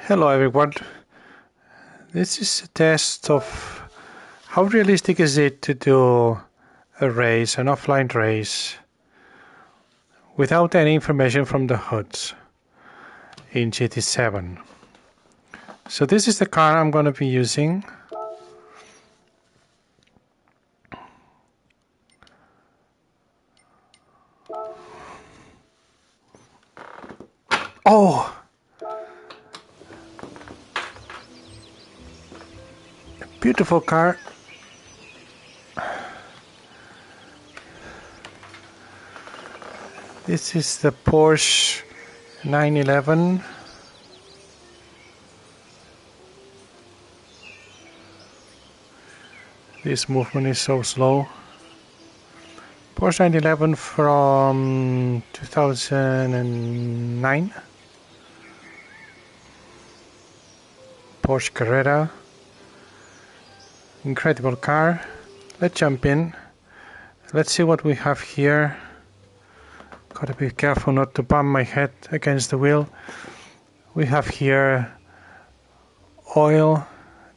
Hello everyone. This is a test of how realistic is it to do a race, an offline race, without any information from the HUDs in GT7. So this is the car I'm going to be using. Oh! Beautiful car. This is the Porsche 911. This movement is so slow. Porsche 911 from 2009. Porsche Carrera. Incredible car. Let's jump in. Let's see what we have here. Gotta be careful not to bump my head against the wheel. We have here oil.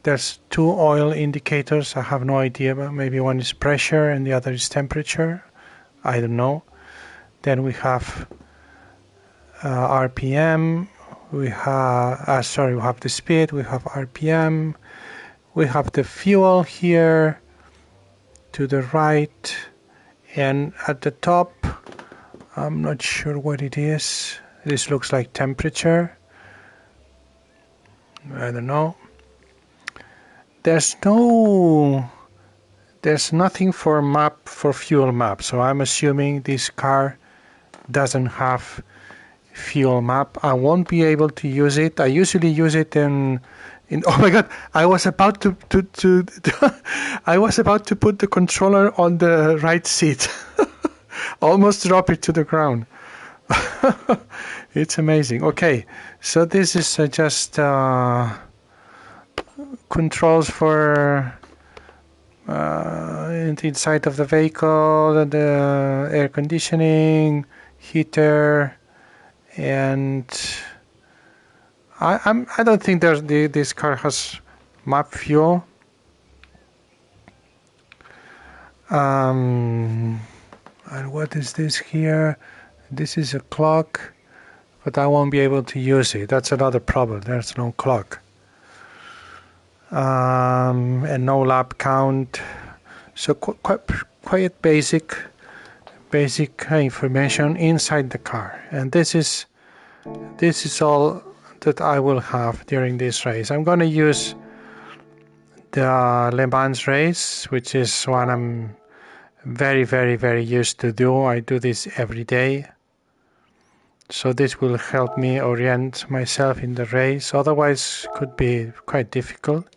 There's two oil indicators. I have no idea, but maybe one is pressure and the other is temperature. I don't know. Then we have RPM. We have we have the speed. We have RPM. We have the fuel here to the right, and at the top, I'm not sure what it is. This looks like temperature. I don't know. There's nothing for fuel map, so I'm assuming this car doesn't have fuel map. I won't be able to use it. I usually use it in oh my god, I was about to I was about to put the controller on the right seat. Almost drop it to the ground. It's amazing. Okay, so this is just controls for inside of the vehicle, the air conditioning, heater, and I don't think this car has map fuel. And what is this here? This is a clock, but I won't be able to use it. That's another problem. There's no clock. And no lap count. So quite basic information inside the car. And this is all that I will have during this race. I'm going to use the Le Mans race, which is one I'm very used to do. I do this every day. So this will help me orient myself in the race. Otherwise, could be quite difficult.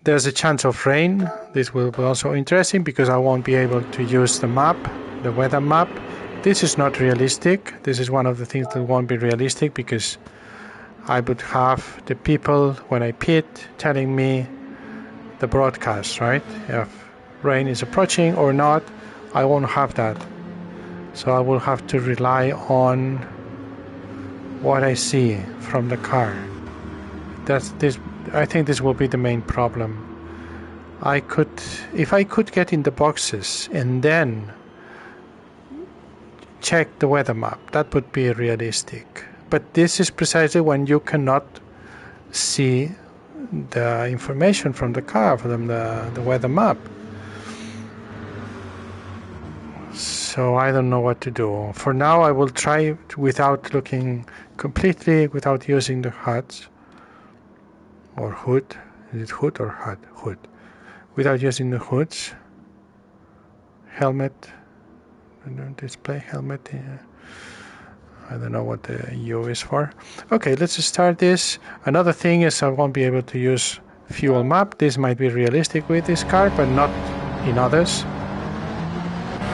There's a chance of rain. This will be also interesting because I won't be able to use the map, the weather map. This is not realistic. This is one of the things that won't be realistic because I would have the people when I pit telling me the broadcast, right? If rain is approaching or not, I won't have that. So I will have to rely on what I see from the car. I think this will be the main problem. If I could get in the boxes and then check the weather map, that would be realistic. But this is precisely when you cannot see the information from the car, from the weather map. So I don't know what to do. For now, I will try without looking completely, without using the HUDs or hood. Is it hood or HUD? Hood. Without using the hoods. Helmet. Display helmet. I don't know what the U is for. Okay, let's start this. Another thing is I won't be able to use fuel map. This might be realistic with this car, but not in others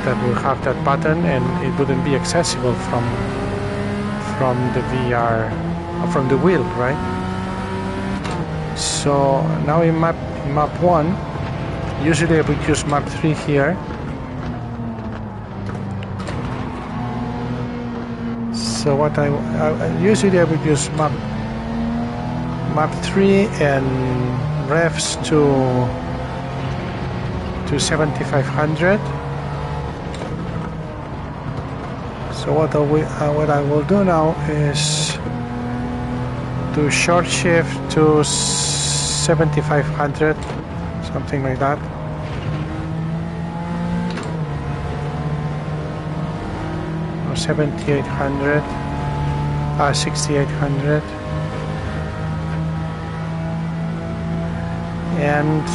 that will have that button, and it wouldn't be accessible from the VR, from the wheel, right? So now in map 1, usually I would use map 3 here. So what I usually I would use map 3 and revs to 7500. So what I will do now is do short shift to 7500, something like that. Or 7800, 6800. And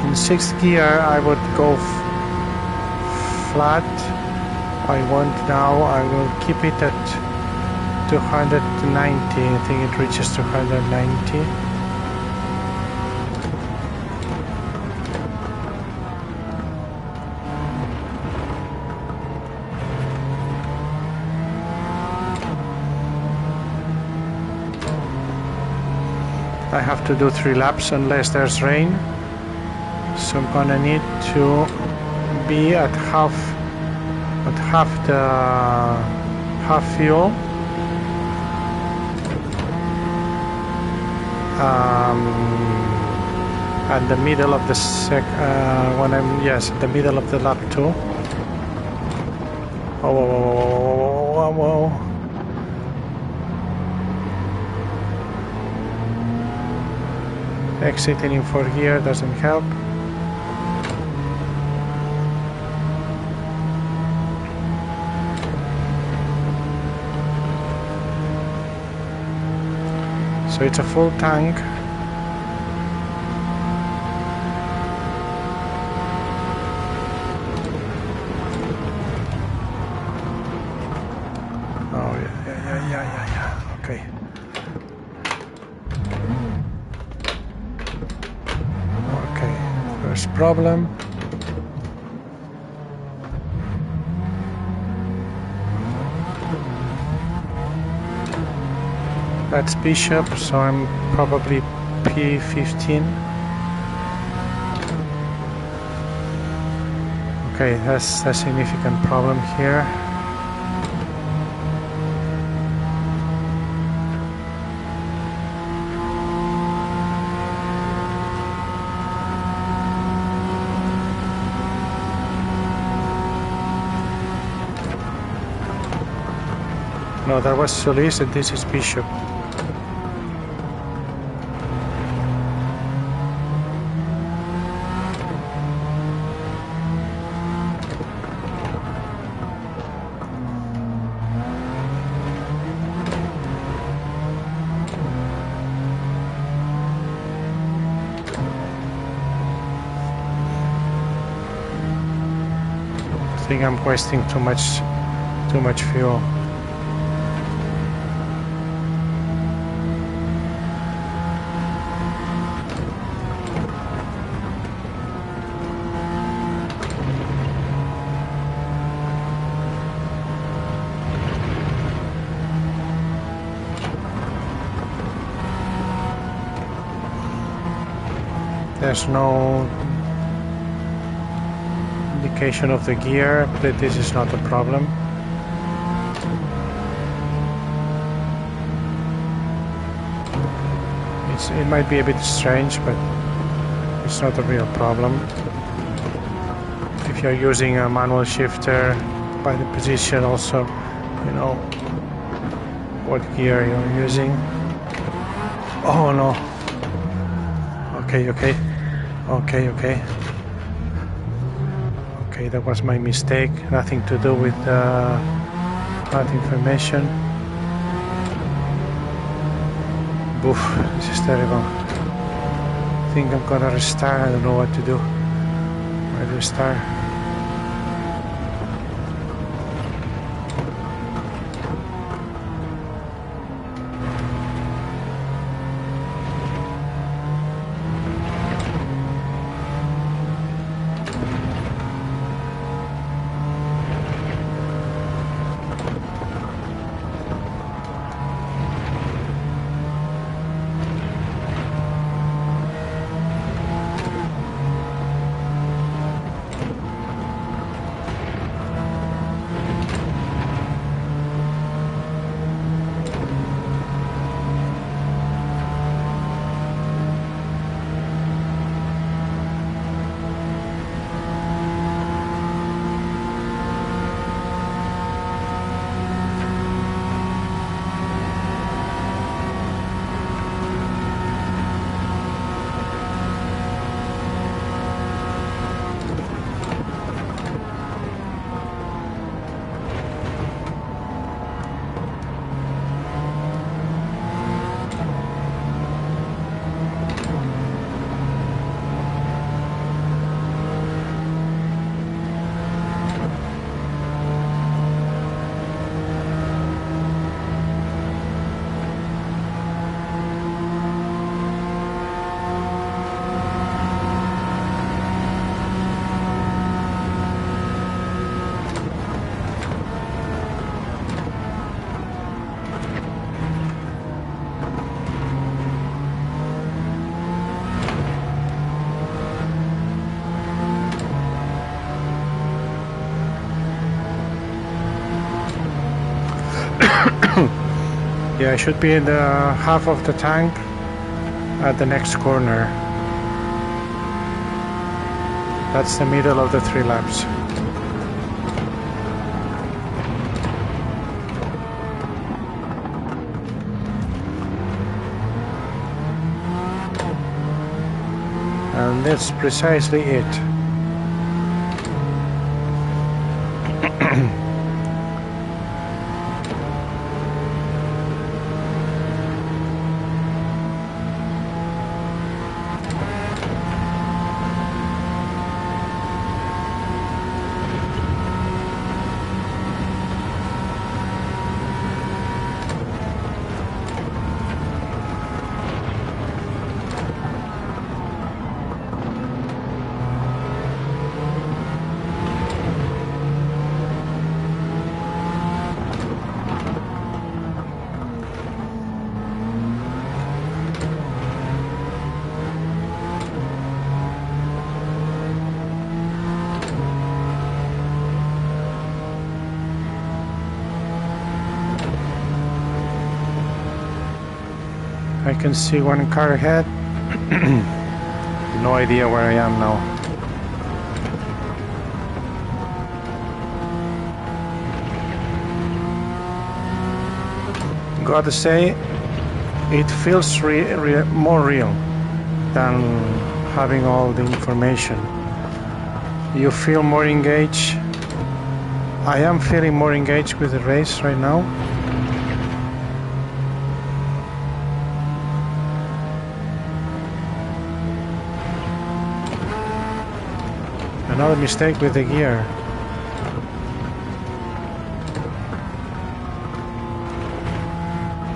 in 6th gear I would go flat. I will keep it at 290. I think it reaches 290. I have to do 3 laps unless there's rain, so I'm gonna need to be at half fuel. At the middle of the the middle of the lap 2. Whoa. Exiting in 4th gear doesn't help. So it's a full tank. Oh yeah. Okay. First problem. That's Bishop, so I'm probably P15. Okay, that's a significant problem here. No, that was Solis and this is Bishop. I think I'm wasting too much fuel. There's no indication of the gear, but this is not a problem. It might be a bit strange, but it's not a real problem. If you're using a manual shifter, by the position also, you know what gear you're using. Oh no. Okay. Okay, that was my mistake. Nothing to do with that information. Oof, this is terrible. I think I'm gonna restart. I don't know what to do. I'll restart. Yeah, I should be in the half of the tank at the next corner. That's the middle of the 3 laps. And that's precisely it. I can see one car ahead. No idea where I am now. Gotta say, it feels more real than having all the information. You feel more engaged. I am feeling more engaged with the race right now. Another mistake with the gear.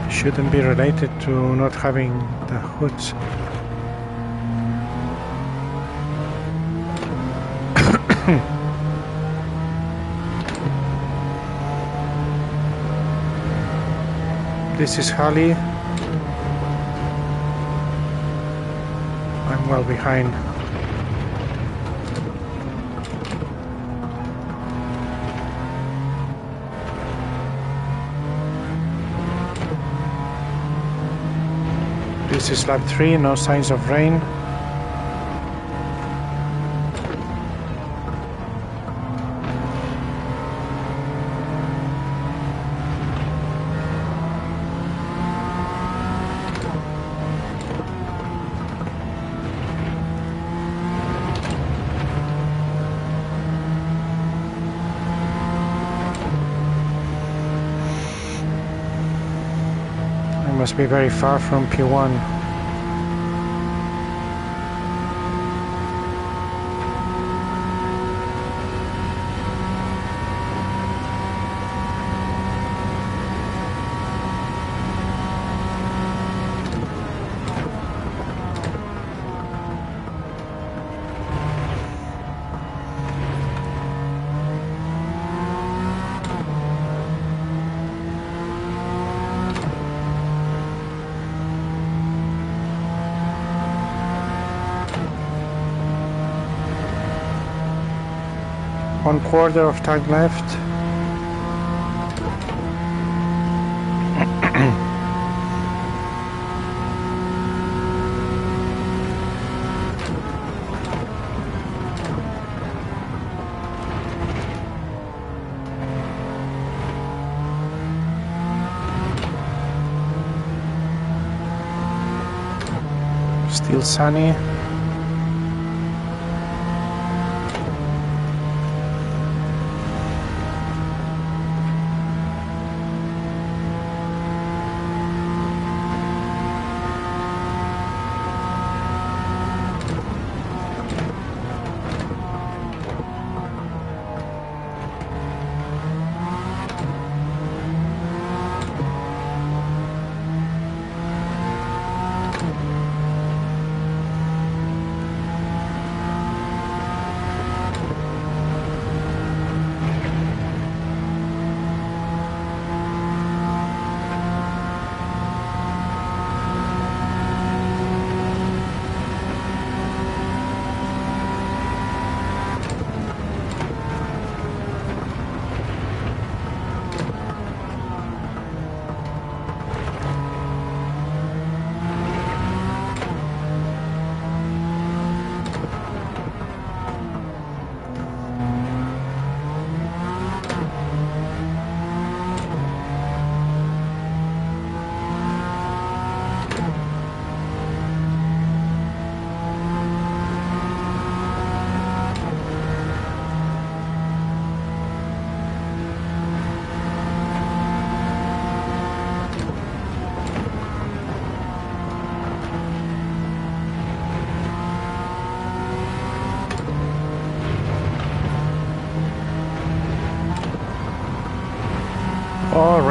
Shouldn't be related to not having the hoods. This is Halley. I'm well behind. This is lap 3, no signs of rain. I must be very far from P1. One quarter of tank left. Still sunny.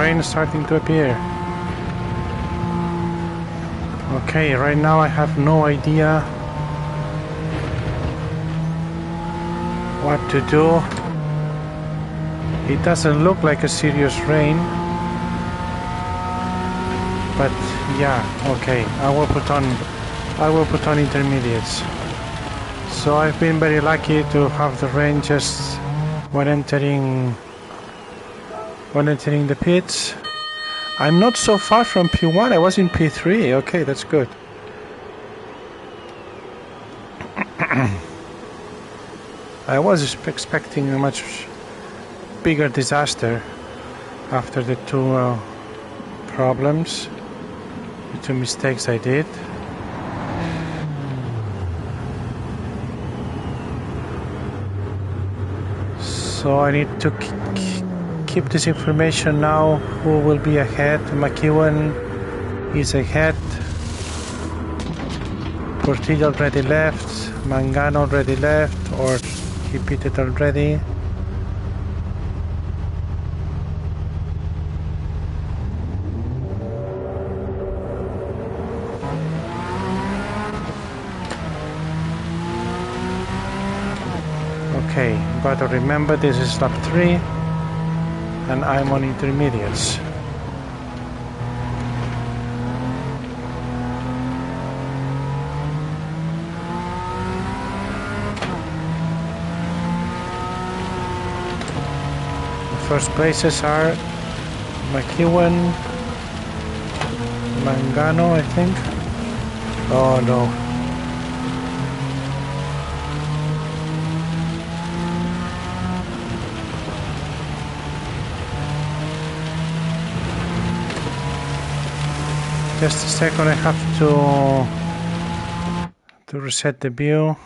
rain starting to appear. Okay, right now I have no idea what to do. It doesn't look like a serious rain, but yeah, okay, I will put on intermediates. So I've been very lucky to have the rain just when entering the pits. I'm not so far from P1, I was in P3, okay, that's good. I was expecting a much bigger disaster after the two problems, the two mistakes I did. So I need to keep this information now. Who will be ahead? McEwen is ahead. Portillo already left. Mangano already left, or he pitted already. Okay, but remember this is lap 3 and I'm on intermediates. The first places are McEwen, Mangano, I think. Oh no. Just a second, I have to reset the view.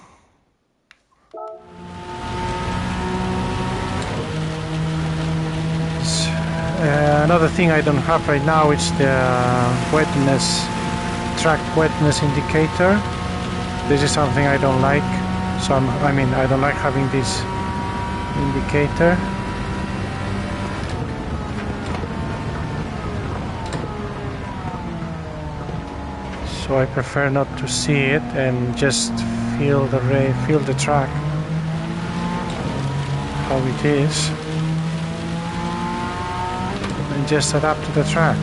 Another thing I don't have right now is the track wetness indicator. This is something I don't like. So I don't like having this indicator. So I prefer not to see it and just feel the track, how it is, and just adapt to the track.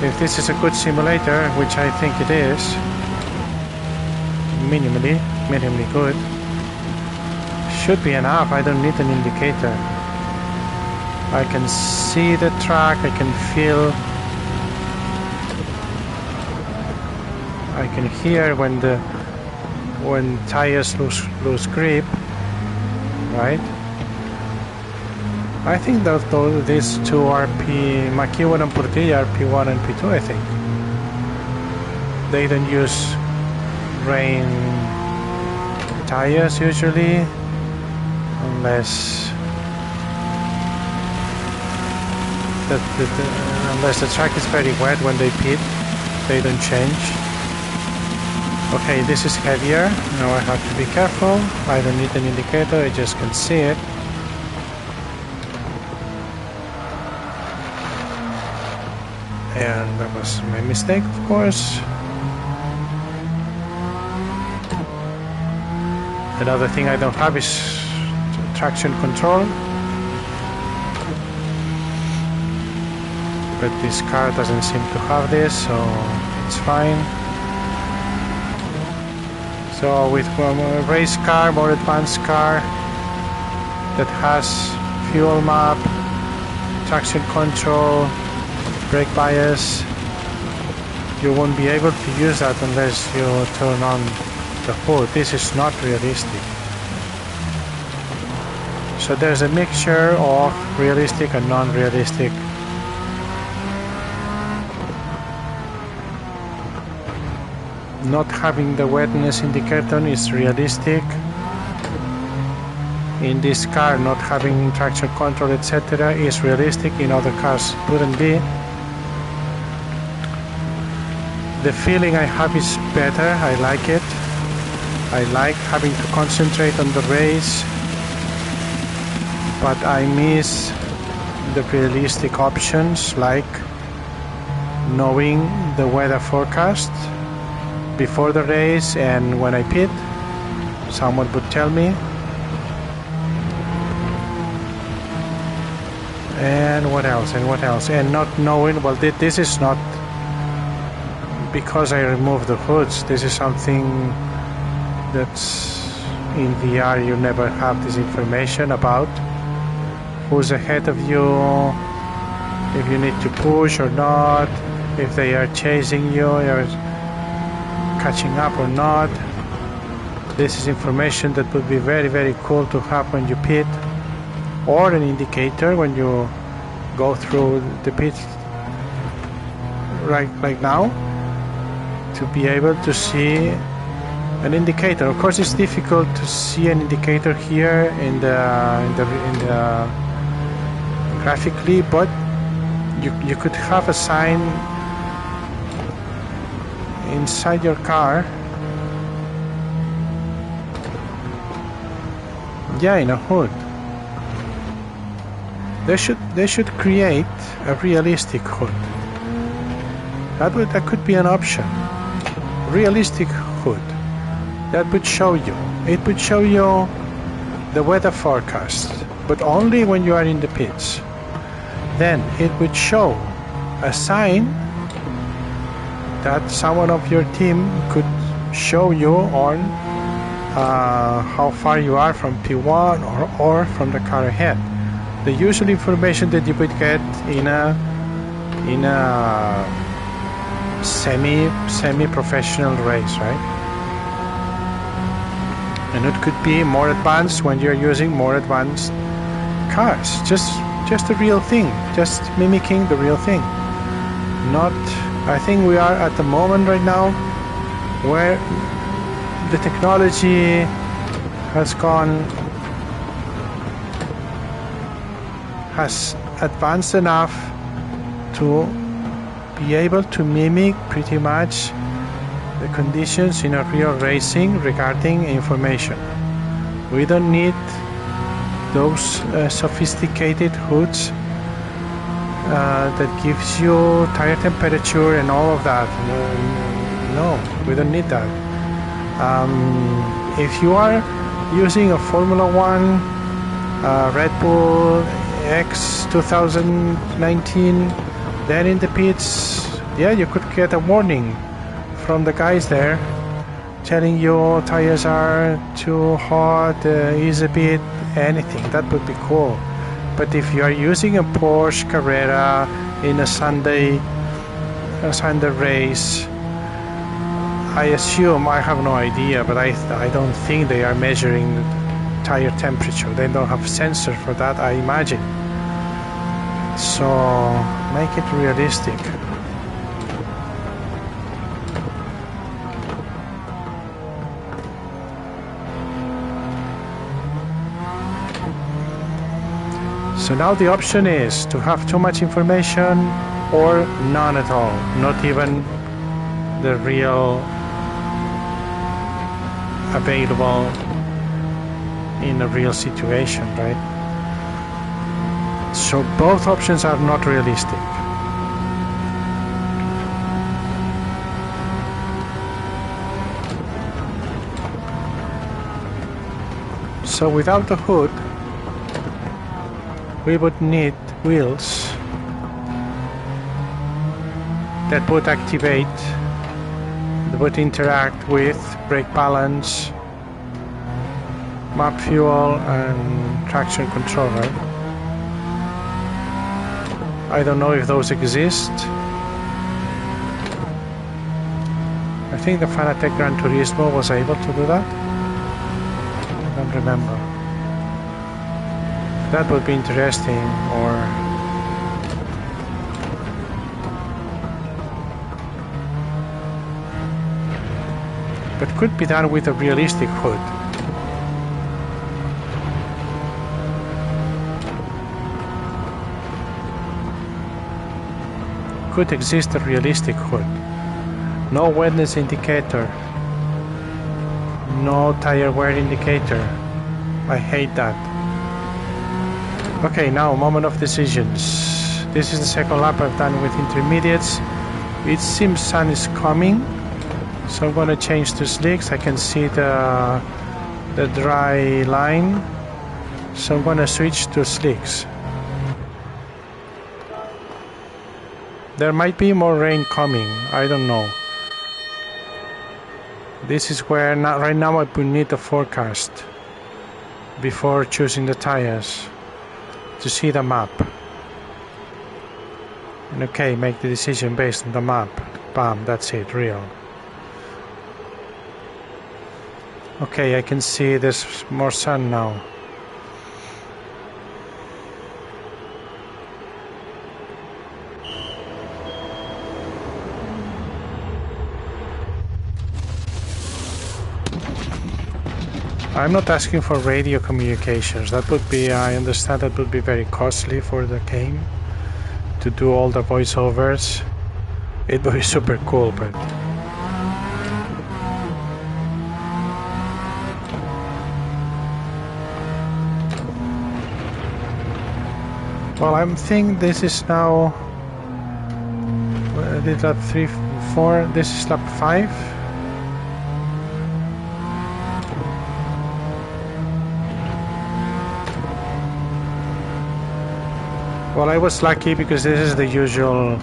If this is a good simulator, which I think it is, minimally good, should be enough. I don't need an indicator. I can see the track, I can feel, I can hear when tires lose grip, right? I think that these two are McEwen and Portilla are P1 and P2, I think. They don't use rain tires usually, unless the track is very wet when they pit, they don't change. Okay, this is heavier, now I have to be careful. I don't need an indicator, I just can see it. And that was my mistake, of course. Another thing I don't have is traction control. But this car doesn't seem to have this, so it's fine. So with a race car, more advanced car that has fuel map, traction control, brake bias, you won't be able to use that unless you turn on the hood. This is not realistic. So there's a mixture of realistic and non-realistic. Not having the wetness indicator is realistic. In this car, not having traction control, etc. is realistic. In other cars, wouldn't be. The feeling I have is better. I like it. I like having to concentrate on the race, but I miss the realistic options like knowing the weather forecast before the race, and when I pit someone would tell me. And what else, and not knowing, well, this is not because I removed the hoods. This is something that's in VR you never have this information about who's ahead of you, if you need to push or not, if they are chasing you or catching up or not. This is information that would be very, very cool to have when you pit, or an indicator when you go through the pit like now, to be able to see an indicator. Of course, it's difficult to see an indicator here in the graphically, but you could have a sign inside your car. Yeah, in a hood. They should create a realistic hood. That could be an option. Realistic hood. That would show you. It would show you the weather forecast, but only when you are in the pits. Then it would show a sign that someone of your team could show you on how far you are from P1 or from the car ahead. The usual information that you would get in a semi-professional race, right? And it could be more advanced when you're using more advanced cars. Just the real thing, just mimicking the real thing. Not, I think we are at the moment right now where the technology has advanced enough to be able to mimic pretty much the conditions in a real racing regarding information. We don't need those sophisticated hoods that gives you tire temperature and all of that. No, we don't need that. If you are using a Formula 1 Red Bull X 2019, then in the pits, yeah, you could get a warning from the guys there telling you tires are too hot, ease a bit, anything. That would be cool. But if you are using a Porsche Carrera in a Sunday race, I assume, I have no idea, but I don't think they are measuring tire temperature. They don't have sensor for that, I imagine. So make it realistic. So now the option is to have too much information or none at all, not even the real available in a real situation, right? So both options are not realistic. So without the hood, we would need wheels that would activate, that would interact with brake balance, map fuel and traction control, right? I don't know if those exist. I think the Fanatec Gran Turismo was able to do that. I don't remember. That would be interesting, but could be done with a realistic hood. Could exist a realistic hood. No wetness indicator. No tire wear indicator. I hate that. Okay, now moment of decisions. This is the second lap I've done with intermediates. It seems sun is coming, so I'm gonna change to slicks. I can see the dry line, so I'm gonna switch to slicks. There might be more rain coming, I don't know. This is where right now I would need the forecast before choosing the tires to see the map. And okay, make the decision based on the map. Bam, that's it, real. Okay, I can see there's more sun now. I'm not asking for radio communications. That would be, I understand that would be very costly for the game to do all the voiceovers. It would be super cool, but well, I'm thinking this is now did lap 3, 4, this is lap 5. Well, I was lucky because this is the usual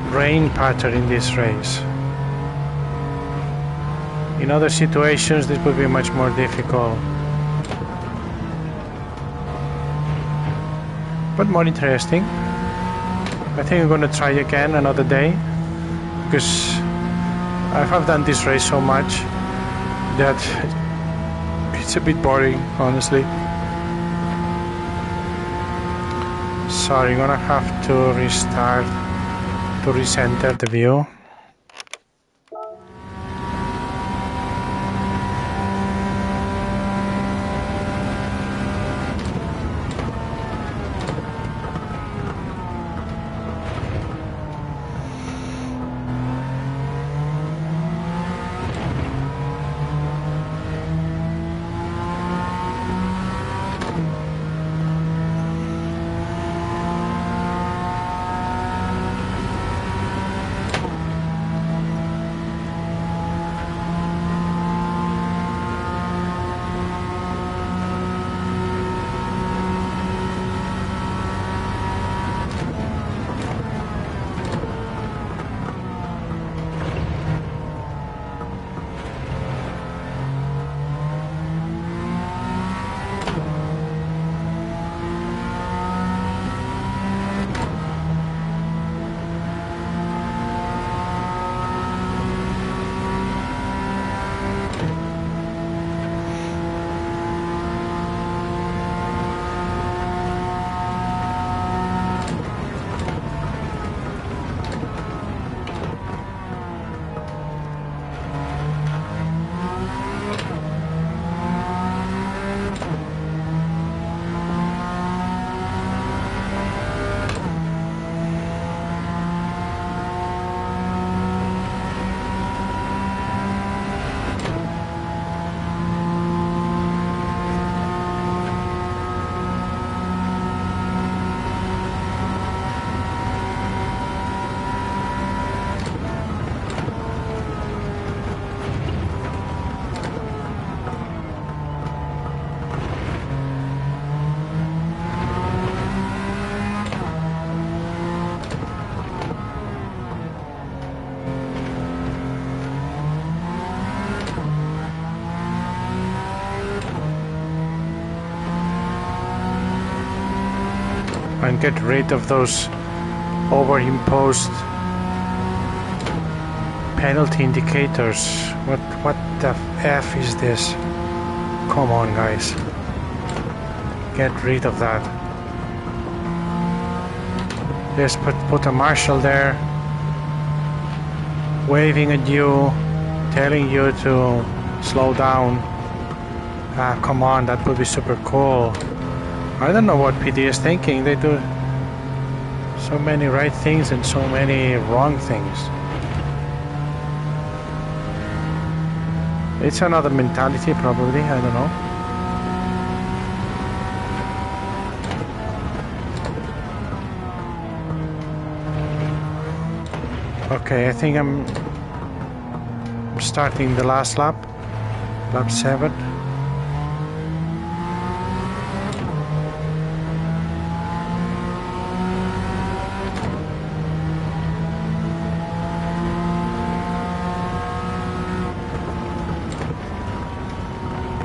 rain pattern in this race. In other situations, this would be much more difficult. But more interesting. I think I'm going to try again another day, because I have done this race so much that it's a bit boring, honestly. Sorry, I'm gonna have to restart to recenter the view. And get rid of those overimposed penalty indicators. What the F is this? Come on, guys. Get rid of that. Just put a marshal there, waving at you, telling you to slow down. Ah, come on, that would be super cool. I don't know what PD is thinking. They do so many right things and so many wrong things. It's another mentality, probably. I don't know. Okay, I think I'm starting the last lap, lap 7.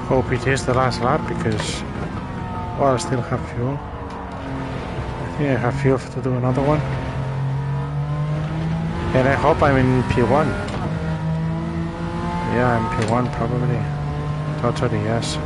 Hope it is the last lap because, well, I still have fuel. I think I have fuel to do another one. And I hope I'm in P1. Yeah, I'm P1 probably. Totally, yes.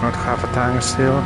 Not half a tank still.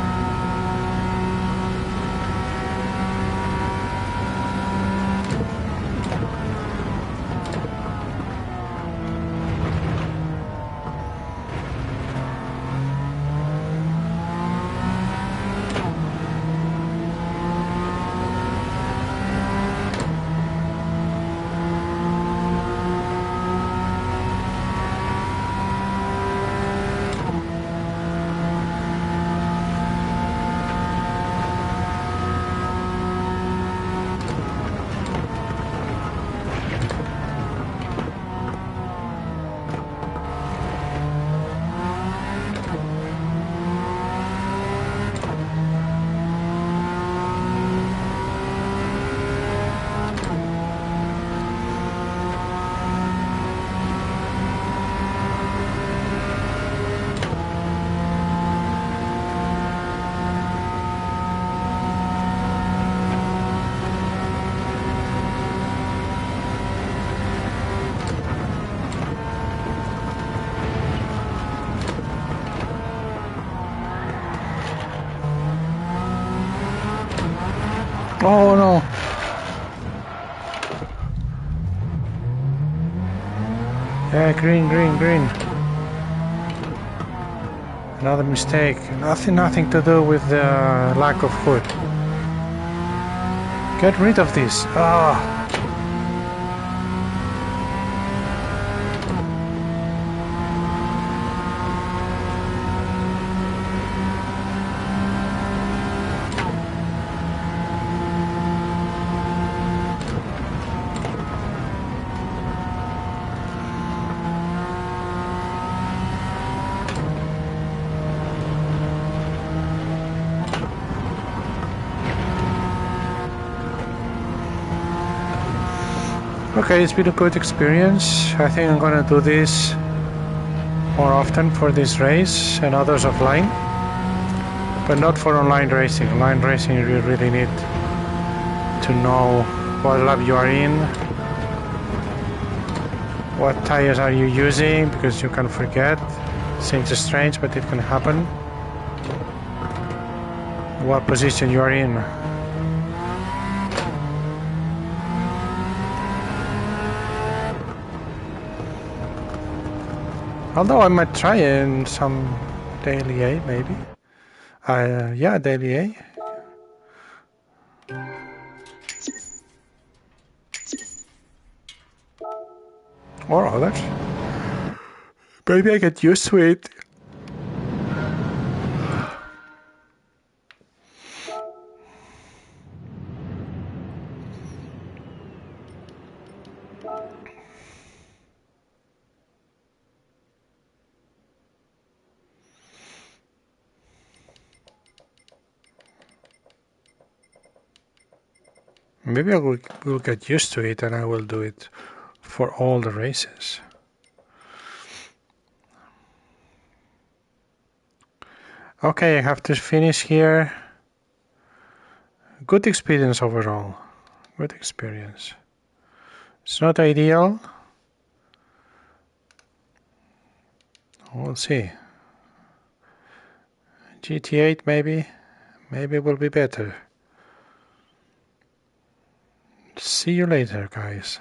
Oh no! Yeah, green, green, green. Another mistake. Nothing to do with the lack of hood. Get rid of this. Ah. Okay, it's been a good experience. I think I'm gonna do this more often for this race and others offline, but not for online racing. Online racing, you really need to know what lap you are in, what tires are you using, because you can forget. Seems strange, but it can happen. What position you are in. Although I might try in some daily A, maybe. Yeah, daily A. Or others. Maybe I get used to it. Maybe I will get used to it and I will do it for all the races. Okay, I have to finish here. Good experience overall. Good experience. It's not ideal. We'll see. GT8 maybe. Maybe it will be better. See you later, guys.